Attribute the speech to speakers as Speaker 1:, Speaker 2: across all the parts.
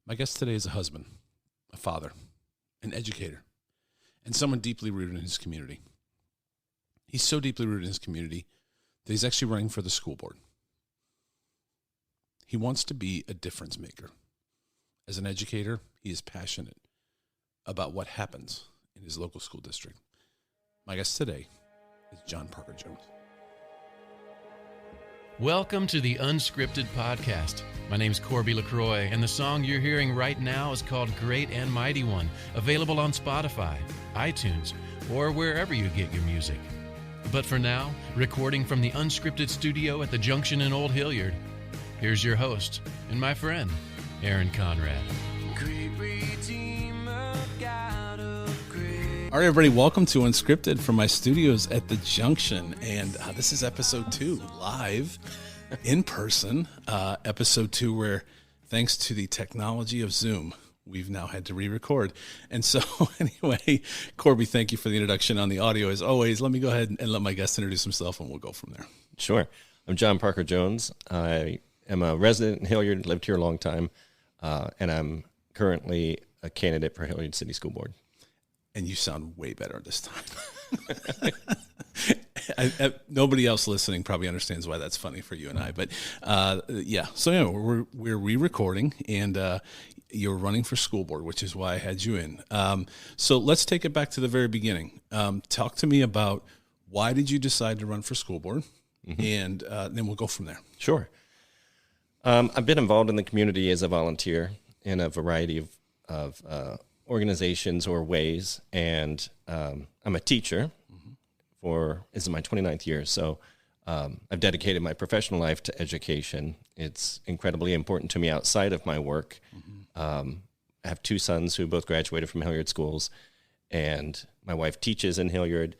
Speaker 1: My guest today is a husband, a father, an educator, and someone deeply rooted in his community. He's so deeply rooted in his community that he's actually running for the school board. He wants to be a difference maker. As an educator, he is passionate about what happens in his local school district. My guest today is Jon Parker-Jones.
Speaker 2: Welcome to the Unscripted podcast. My name's Corby LaCroix, and the song you're hearing right now is called Great and Mighty One, available on Spotify, iTunes, or wherever you get your music. But for now, recording from the Unscripted studio at the Junction in Old Hilliard, here's your host and my friend, Aaron Conrad.
Speaker 1: All right, everybody, welcome to Unscripted from my studios at the Junction. And this is episode 2, live, in person. Episode 2, where thanks to the technology of Zoom, we've now had to re-record. And so anyway, Corby, thank you for the introduction on the audio. As always, let me go ahead and let my guest introduce himself, and we'll go from there.
Speaker 3: Sure. I'm Jon Parker-Jones. I am a resident in Hilliard, lived here a long time, and I'm currently a candidate for Hilliard City School Board.
Speaker 1: And you sound way better this time. Nobody else listening probably understands why that's funny for you and I. But yeah, so anyway, we're re-recording, and you're running for school board, which is why I had you in. So let's take it back to the very beginning. Talk to me about why did you decide to run for school board, and then we'll go from there.
Speaker 3: Sure. I've been involved in the community as a volunteer in a variety of organizations or ways, and I'm a teacher this is my 29th year, so I've dedicated my professional life to education. It's incredibly important to me outside of my work. I have 2 sons who both graduated from Hilliard schools, and my wife teaches in Hilliard.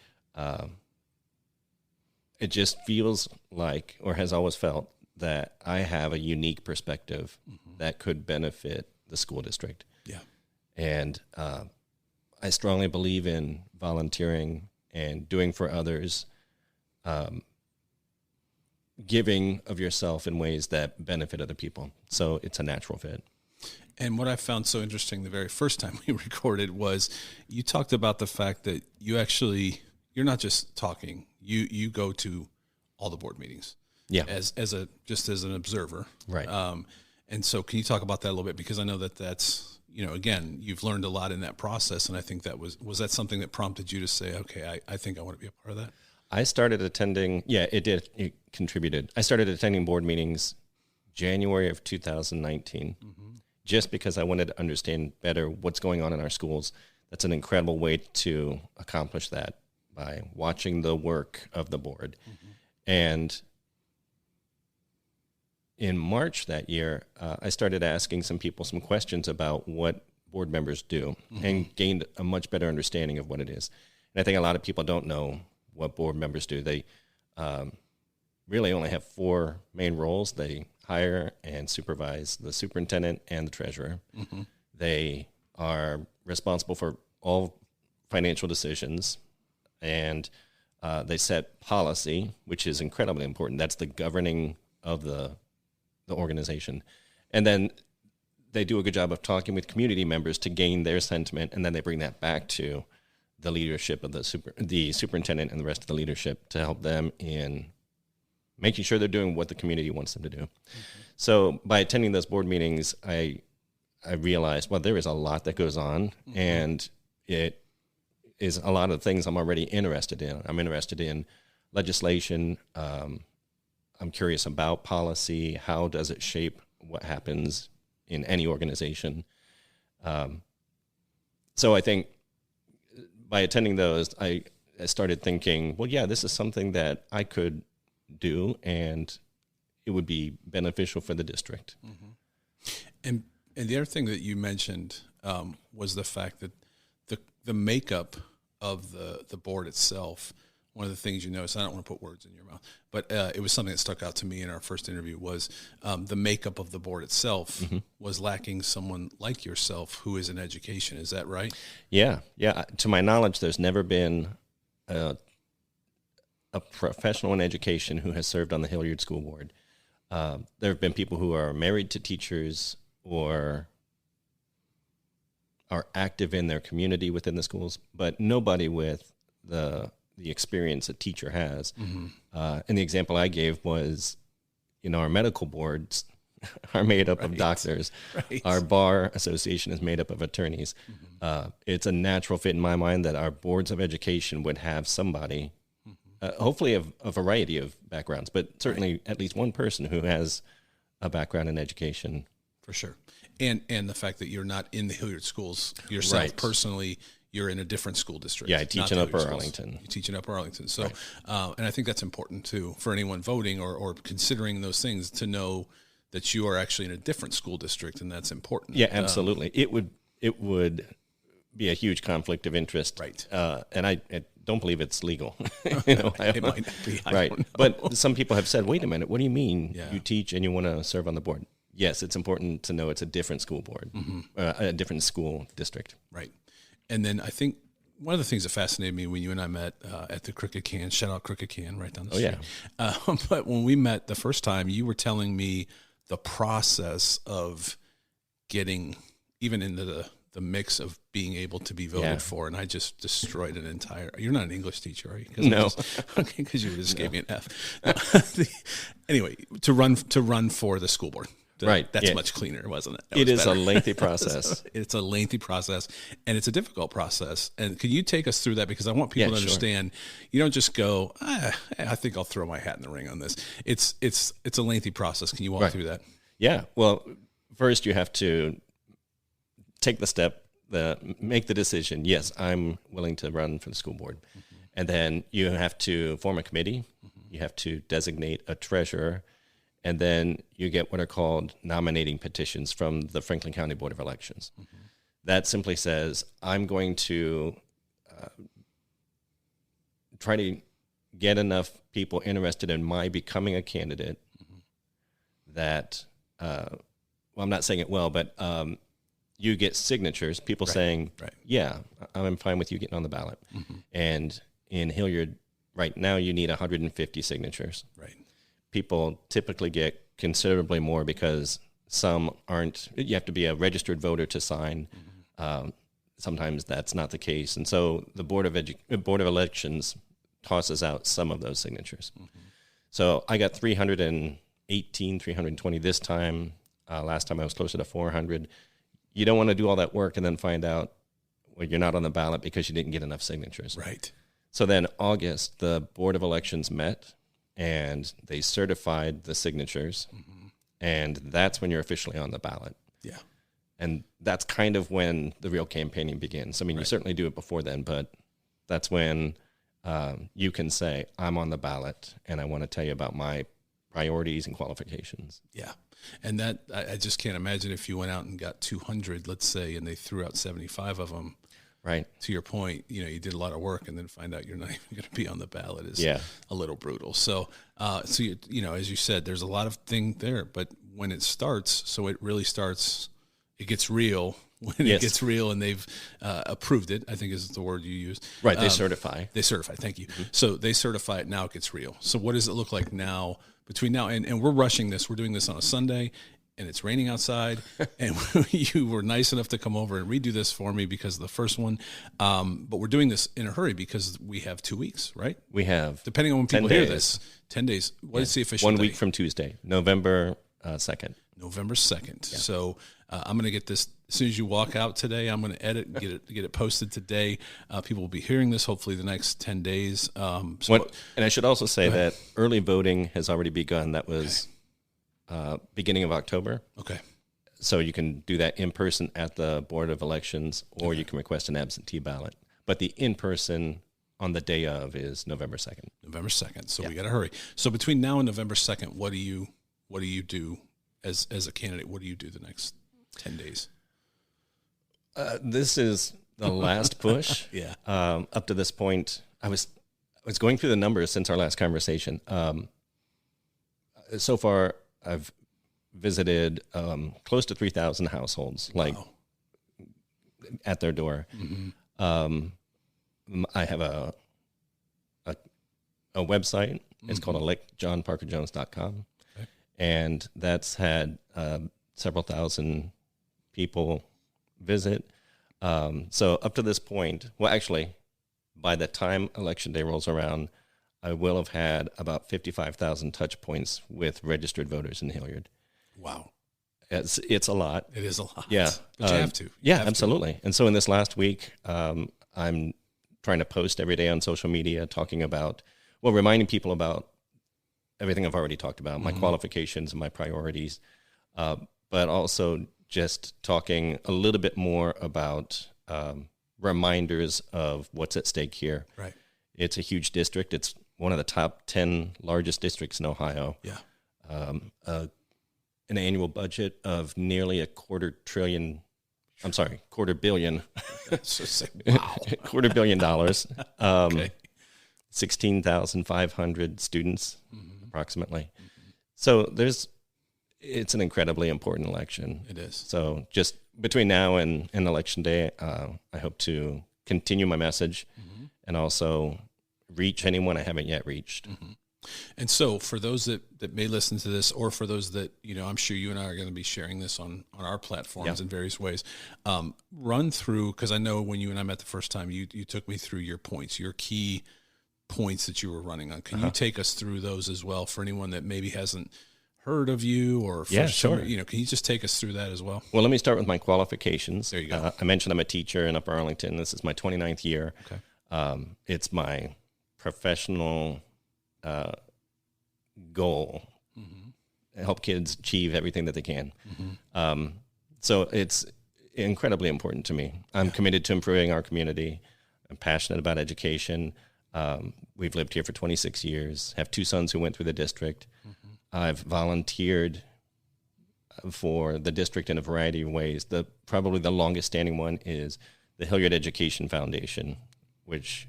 Speaker 3: It just feels like, or has always felt, that I have a unique perspective that could benefit the school district.
Speaker 1: Yeah.
Speaker 3: And I strongly believe in volunteering and doing for others, giving of yourself in ways that benefit other people. So it's a natural fit.
Speaker 1: And what I found so interesting the very first time we recorded was you talked about the fact that you're not just talking, you go to all the board meetings.
Speaker 3: Yeah.
Speaker 1: As an observer.
Speaker 3: Right.
Speaker 1: And so can you talk about that a little bit? Because I know that's, again, you've learned a lot in that process. And I think that was that something that prompted you to say, okay, I think I want to be a part of that?
Speaker 3: I started attending, it did, it contributed. I started attending board meetings January of 2019, just because I wanted to understand better what's going on in our schools. That's an incredible way to accomplish that, by watching the work of the board. And in March that year, I started asking some people some questions about what board members do, and gained a much better understanding of what it is. And I think a lot of people don't know what board members do. They really only have 4 main roles. They hire and supervise the superintendent and the treasurer. They are responsible for all financial decisions, and they set policy, which is incredibly important. That's the governing of the organization. And then they do a good job of talking with community members to gain their sentiment, and then they bring that back to the leadership of the superintendent and the rest of the leadership to help them in making sure they're doing what the community wants them to do. So by attending those board meetings, I realized, well, there is a lot that goes on, and it is a lot of things I'm already interested in. I'm interested in legislation. I'm curious about policy. How does it shape what happens in any organization? So I think by attending those, I started thinking, well, yeah, this is something that I could do, and it would be beneficial for the district.
Speaker 1: And the other thing that you mentioned was the fact that the makeup of the board itself. One of the things you notice, I don't want to put words in your mouth, but it was something that stuck out to me in our first interview, was the makeup of the board itself was lacking someone like yourself who is in education. Is that right? Yeah.
Speaker 3: To my knowledge, there's never been a professional in education who has served on the Hilliard School Board. There have been people who are married to teachers or are active in their community within the schools, but nobody with the experience a teacher has. And the example I gave was, our medical boards are made up of doctors.
Speaker 1: Right.
Speaker 3: Our bar association is made up of attorneys. It's a natural fit in my mind that our boards of education would have somebody, hopefully of a variety of backgrounds, but certainly at least one person who has a background in education.
Speaker 1: For sure. And the fact that you're not in the Hilliard schools yourself personally, you're in a different school district.
Speaker 3: Yeah, I teach in Upper Arlington.
Speaker 1: You teach in Upper Arlington. So, and I think that's important too for anyone voting or considering those things, to know that you are actually in a different school district, and that's important.
Speaker 3: Yeah, absolutely. It would be a huge conflict of interest.
Speaker 1: Right.
Speaker 3: And I don't believe it's legal.
Speaker 1: It might not be.
Speaker 3: Right. But some people have said, wait a minute, what do you mean you teach and you want to serve on the board? Yes, it's important to know it's a different school board, a different school district.
Speaker 1: Right. And then I think one of the things that fascinated me when you and I met at the Crooked Can, shout out Crooked Can right down the street.
Speaker 3: Yeah.
Speaker 1: But when we met the first time, you were telling me the process of getting even into the mix of being able to be voted for, and I just destroyed an entire. You're not an English teacher, are you?
Speaker 3: No.
Speaker 1: Okay, because you just gave me an F. Anyway, to run for the school board.
Speaker 3: Right.
Speaker 1: That's much cleaner, wasn't it?
Speaker 3: It is a lengthy process.
Speaker 1: It's a lengthy process, and it's a difficult process. And could you take us through that? Because I want people to understand, you don't just go, I think I'll throw my hat in the ring on this. It's a lengthy process. Can you walk through that?
Speaker 3: Yeah. Well, first you have to take the step, make the decision. Yes, I'm willing to run for the school board. And then you have to form a committee. You have to designate a treasurer. And then you get what are called nominating petitions from the Franklin County Board of Elections. That simply says, I'm going to try to get enough people interested in my becoming a candidate that, well, I'm not saying it well, but you get signatures, people saying, yeah, I'm fine with you getting on the ballot. And in Hilliard, right now, you need 150 signatures.
Speaker 1: Right.
Speaker 3: People typically get considerably more because some aren't. You have to be a registered voter to sign. Sometimes that's not the case, and so the Board of Elections tosses out some of those signatures. So I got 318, 320 this time. Last time I was closer to 400. You don't want to do all that work and then find out, well, you're not on the ballot because you didn't get enough signatures.
Speaker 1: Right.
Speaker 3: So then August, the Board of Elections met, and they certified the signatures, and that's when you're officially on the ballot.
Speaker 1: Yeah.
Speaker 3: And that's kind of when the real campaigning begins. I mean, you certainly do it before then, but that's when you can say, I'm on the ballot, and I want to tell you about my priorities and qualifications.
Speaker 1: Yeah. And that, I just can't imagine if you went out and got 200, let's say, and they threw out 75 of them.
Speaker 3: Right.
Speaker 1: To your point, you did a lot of work and then find out you're not even going to be on the ballot is a little brutal. So, as you said, there's a lot of thing there, but when it starts, so it really starts, it gets real when it gets real, and they've approved it, I think is the word you used.
Speaker 3: Right. They certify.
Speaker 1: They certify. Thank you. So they certify it. Now it gets real. So what does it look like now between now and we're rushing this. We're doing this on a Sunday, and it's raining outside, and you were nice enough to come over and redo this for me because of the first one. But we're doing this in a hurry because we have 2 weeks, right?
Speaker 3: We have.
Speaker 1: Depending on when people hear this, 10 days. What is the official
Speaker 3: 1
Speaker 1: date?
Speaker 3: week from Tuesday, November 2nd.
Speaker 1: November 2nd. Yeah. So I'm going to get this as soon as you walk out today. I'm going to edit and get it posted today. People will be hearing this hopefully the next 10 days.
Speaker 3: And I should also say that early voting has already begun. That was beginning of October.
Speaker 1: Okay.
Speaker 3: So you can do that in person at the Board of Elections, or you can request an absentee ballot. But the in-person on the day of is November 2nd.
Speaker 1: November 2nd. So we got to hurry. So between now and November 2nd, what do you do as a candidate? What do you do the next 10 days?
Speaker 3: This is the last push.
Speaker 1: Yeah.
Speaker 3: Up to this point, I was going through the numbers since our last conversation. So far, I've visited close to 3,000 households, at their door. Mm-hmm. I have a website. It's called electjonparkerjones.com. Okay. And that's had several thousand people visit. So up to this point, well, actually, by the time Election Day rolls around, I will have had about 55,000 touch points with registered voters in Hilliard.
Speaker 1: Wow.
Speaker 3: It's a lot.
Speaker 1: It is a lot.
Speaker 3: Yeah.
Speaker 1: But you have to.
Speaker 3: Yeah, absolutely. And so in this last week, I'm trying to post every day on social media talking about, reminding people about everything I've already talked about, my qualifications and my priorities, but also just talking a little bit more about reminders of what's at stake here.
Speaker 1: Right.
Speaker 3: It's a huge district. It's one of the top 10 largest districts in Ohio.
Speaker 1: Yeah.
Speaker 3: An annual budget of nearly $250 billion.
Speaker 1: Wow.
Speaker 3: $250 billion.
Speaker 1: Okay.
Speaker 3: 16,500 students, approximately. So it's an incredibly important election.
Speaker 1: It is.
Speaker 3: So just between now and Election Day, I hope to continue my message and also reach anyone I haven't yet reached.
Speaker 1: And so for those that may listen to this, or for those that, I'm sure you and I are going to be sharing this on our platforms in various ways, run through, because I know when you and I met the first time, you took me through your points, your key points that you were running on. Can you take us through those as well for anyone that maybe hasn't heard of you, or for
Speaker 3: sure.
Speaker 1: can you just take us through that as well?
Speaker 3: Well, let me start with my qualifications.
Speaker 1: There you go.
Speaker 3: I mentioned I'm a teacher in Upper Arlington. This is my 29th year.
Speaker 1: Okay.
Speaker 3: It's my professional goal to help kids achieve everything that they can. So it's incredibly important to me. I'm committed to improving our community. I'm passionate about education. We've lived here for 26 years, have 2 sons who went through the district. I've volunteered for the district in a variety of ways. Probably the longest standing one is the Hilliard Education Foundation, which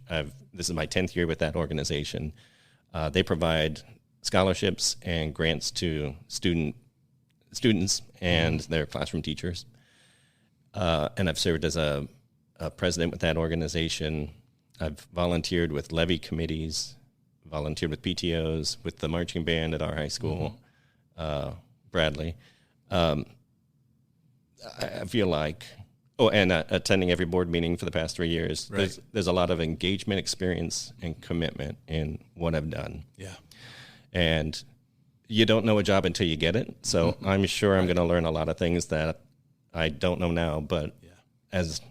Speaker 3: this is my 10th year with that organization. They provide scholarships and grants to students and their classroom teachers. And I've served as a president with that organization. I've volunteered with levy committees, volunteered with PTOs, with the marching band at our high school, Bradley. I feel like, and attending every board meeting for the past 3 years.
Speaker 1: Right.
Speaker 3: There's a lot of engagement, experience, and commitment in what I've done.
Speaker 1: Yeah.
Speaker 3: And you don't know a job until you get it. So I'm sure I'm going to learn a lot of things that I don't know now. But as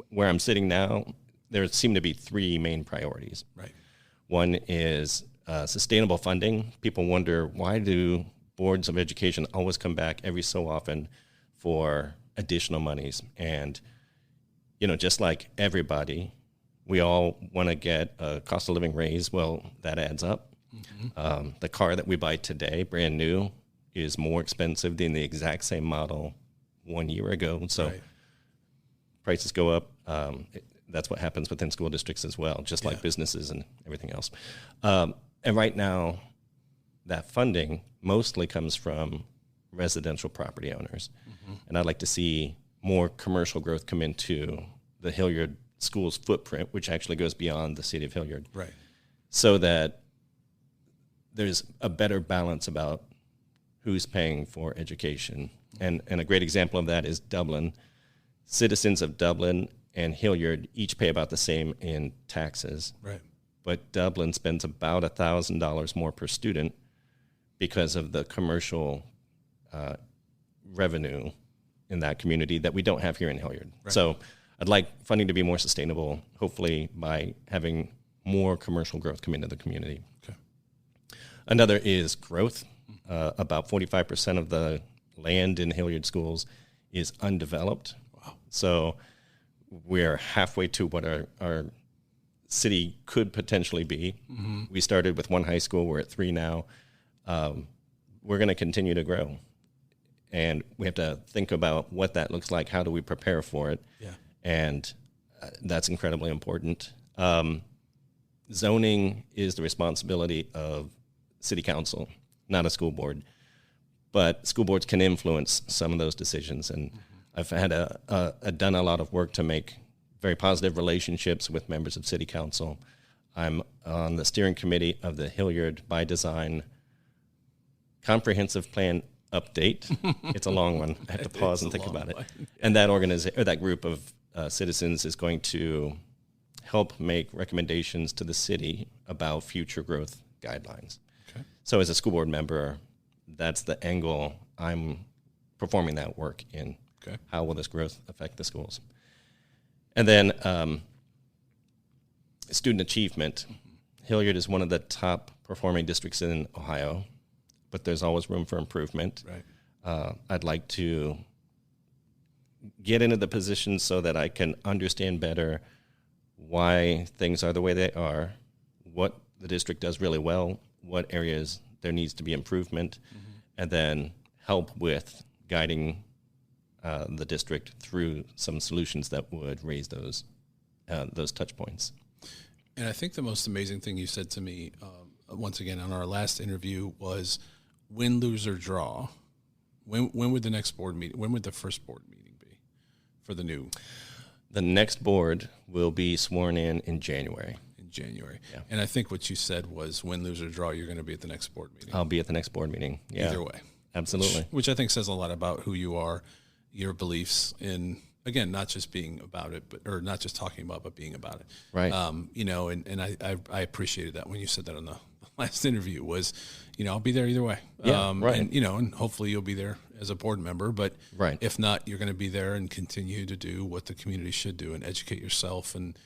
Speaker 3: where I'm sitting now, there seem to be 3 main priorities.
Speaker 1: Right.
Speaker 3: One is sustainable funding. People wonder, why do boards of education always come back every so often for additional monies? And, just like everybody, we all want to get a cost of living raise. Well, that adds up. The car that we buy today, brand new, is more expensive than the exact same model 1 year ago. So prices go up. That's what happens within school districts as well, just like businesses and everything else. And right now, that funding mostly comes from residential property owners. And I'd like to see more commercial growth come into the Hilliard Schools footprint, which actually goes beyond the city of Hilliard.
Speaker 1: Right.
Speaker 3: So that there's a better balance about who's paying for education. And a great example of that is Dublin. Citizens of Dublin and Hilliard each pay about the same in taxes.
Speaker 1: Right.
Speaker 3: But Dublin spends about $1,000 more per student because of the commercial revenue in that community that we don't have here in Hilliard. Right. So I'd like funding to be more sustainable, hopefully by having more commercial growth come into the community.
Speaker 1: Okay.
Speaker 3: Another is growth. About 45% of the land in Hilliard schools is undeveloped.
Speaker 1: Wow.
Speaker 3: So we're halfway to what our city could potentially be. We started with 1 high school. We're at 3 now. We're going to continue to grow. And we have to think about what that looks like. How do we prepare for it? Yeah. And that's incredibly important. Zoning is the responsibility of city council, not a school board. But school boards can influence some of those decisions. And I've had done a lot of work to make very positive relationships with members of city council. I'm on the steering committee of the Hilliard by Design Comprehensive Plan update. It's a long one. I have to pause and think about it. And that group of citizens is going to help make recommendations to the city about future growth guidelines. Okay. So as a school board member, that's the angle I'm performing that work in. Okay. How will this growth affect the schools? And then student achievement. Hilliard is one of the top performing districts in Ohio, but there's always room for improvement. Right. I'd like to get into the position so that I can understand better why things are the way they are, what the district does really well, what areas there needs to be improvement, and then help with guiding the district through some solutions that would raise those touch points.
Speaker 1: And I think the most amazing thing you said to me, once again, on our last interview was win, lose, or draw. When would the next board meeting, when would the first board meeting be for the new?
Speaker 3: The next board will be sworn in January.
Speaker 1: In January. Yeah. And I think what you said was win, lose, or draw, you're going to be at the next board meeting.
Speaker 3: I'll be at the next board meeting. Yeah.
Speaker 1: Either way.
Speaker 3: Absolutely.
Speaker 1: Which I think says a lot about who you are, your beliefs in, again, not just being about it, or not just talking about, but being about it.
Speaker 3: Right.
Speaker 1: And I appreciated that when you said that on the last interview was, I'll be there either way.
Speaker 3: Yeah, right.
Speaker 1: And hopefully you'll be there as a board member, but
Speaker 3: right.
Speaker 1: If not, you're going to be there and continue to do what the community should do and educate yourself and,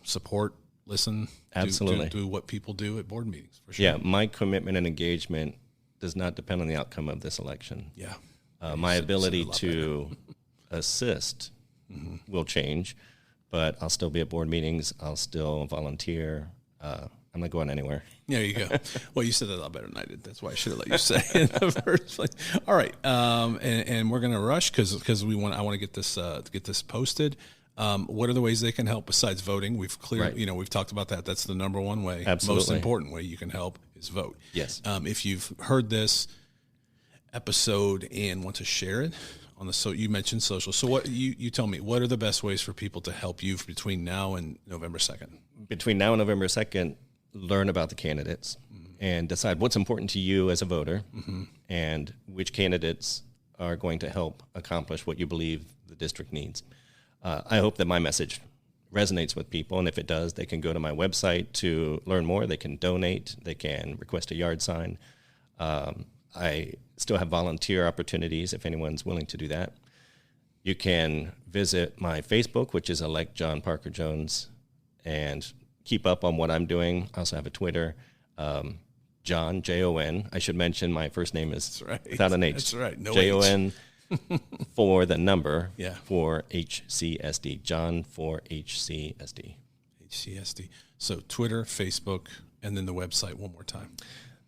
Speaker 1: support, listen,
Speaker 3: absolutely
Speaker 1: do what people do at board meetings for sure.
Speaker 3: Yeah. My commitment and engagement does not depend on the outcome of this election.
Speaker 1: Yeah.
Speaker 3: My ability to assist will change, but I'll still be at board meetings. I'll still volunteer. I'm not going anywhere.
Speaker 1: There you go. Well, you said that a lot better than I did. That's why I should have let you say it in the first place. All right, and we're going to rush because I want to get this posted. What are the ways they can help besides voting? We've we've talked about that. That's the number one way.
Speaker 3: Absolutely.
Speaker 1: Most important way you can help is vote.
Speaker 3: Yes.
Speaker 1: If you've heard this episode and want to share it on you mentioned social. So what you tell me, what are the best ways for people to help you between now and November 2nd?
Speaker 3: Between now and November 2nd, learn about the candidates and decide what's important to you as a voter and which candidates are going to help accomplish what you believe the district needs. I hope that my message resonates with people, and if it does, they can go to my website to learn more. They can donate. They can request a yard sign. I still have volunteer opportunities if anyone's willing to do that. You can visit my Facebook, which is elect Jon Parker-Jones, and keep up on what I'm doing. I also have a Twitter, Jon, Jon. I should mention my first name is without an H.
Speaker 1: That's right. No
Speaker 3: Jon for the number
Speaker 1: yeah.
Speaker 3: for HCSD. Jon for HCSD.
Speaker 1: HCSD. So Twitter, Facebook, and then the website one more time.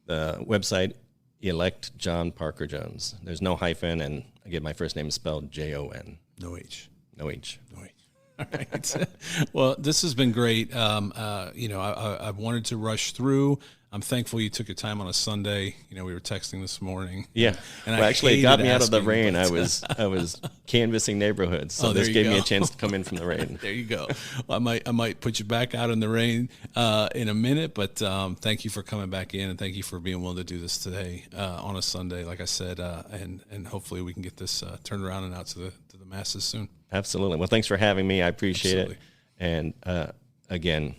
Speaker 3: The website, elect Jon Parker-Jones. There's no hyphen, and again, my first name is spelled Jon.
Speaker 1: No H.
Speaker 3: No H.
Speaker 1: No H. All right. Well, this has been great. I wanted to rush through. I'm thankful you took your time on a Sunday. We were texting this morning.
Speaker 3: Yeah.
Speaker 1: And
Speaker 3: actually, it got me out of the rain. I was canvassing neighborhoods, so this gave me a chance to come in from the rain.
Speaker 1: There you go. Well, I might put you back out in the rain in a minute, but thank you for coming back in, and thank you for being willing to do this today on a Sunday, like I said, and hopefully we can get this turned around and out to the masses soon.
Speaker 3: Absolutely. Well, thanks for having me. I appreciate it. And again,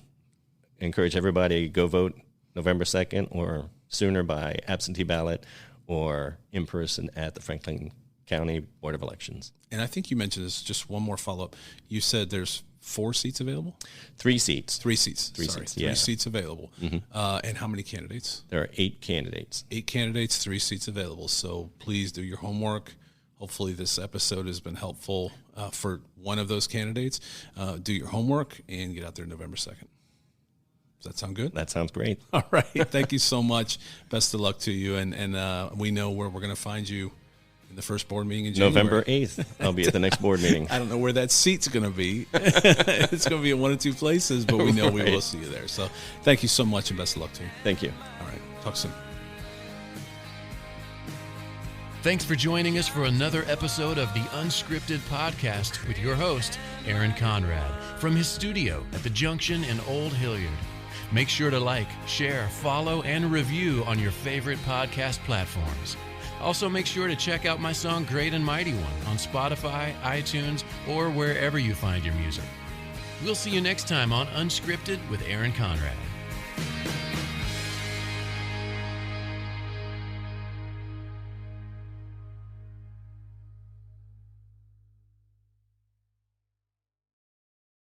Speaker 3: encourage everybody, go vote November 2nd or sooner by absentee ballot or in person at the Franklin County Board of Elections.
Speaker 1: And I think you mentioned this, just one more follow-up. You said there's 4 seats available?
Speaker 3: 3 seats.
Speaker 1: 3 seats.
Speaker 3: Three
Speaker 1: seats available. And how many candidates?
Speaker 3: There are 8 candidates.
Speaker 1: 8 candidates, 3 seats available. So please do your homework. Hopefully this episode has been helpful for one of those candidates. Do your homework and get out there November 2nd. Does that sound good?
Speaker 3: That sounds great.
Speaker 1: All right. Thank you so much. Best of luck to you. And we know where we're going to find you in the first board meeting in January.
Speaker 3: November 8th. I'll be at the next board meeting.
Speaker 1: I don't know where that seat's going to be. It's going to be in 1 or 2 places, but we know we will see you there. So thank you so much and best of luck to you.
Speaker 3: Thank you.
Speaker 1: All right. Talk soon.
Speaker 2: Thanks for joining us for another episode of the Unscripted podcast with your host, Aaron Conrad, from his studio at the Junction in Old Hilliard. Make sure to like, share, follow, and review on your favorite podcast platforms. Also, make sure to check out my song Great and Mighty One on Spotify, iTunes, or wherever you find your music. We'll see you next time on Unscripted with Aaron Conrad.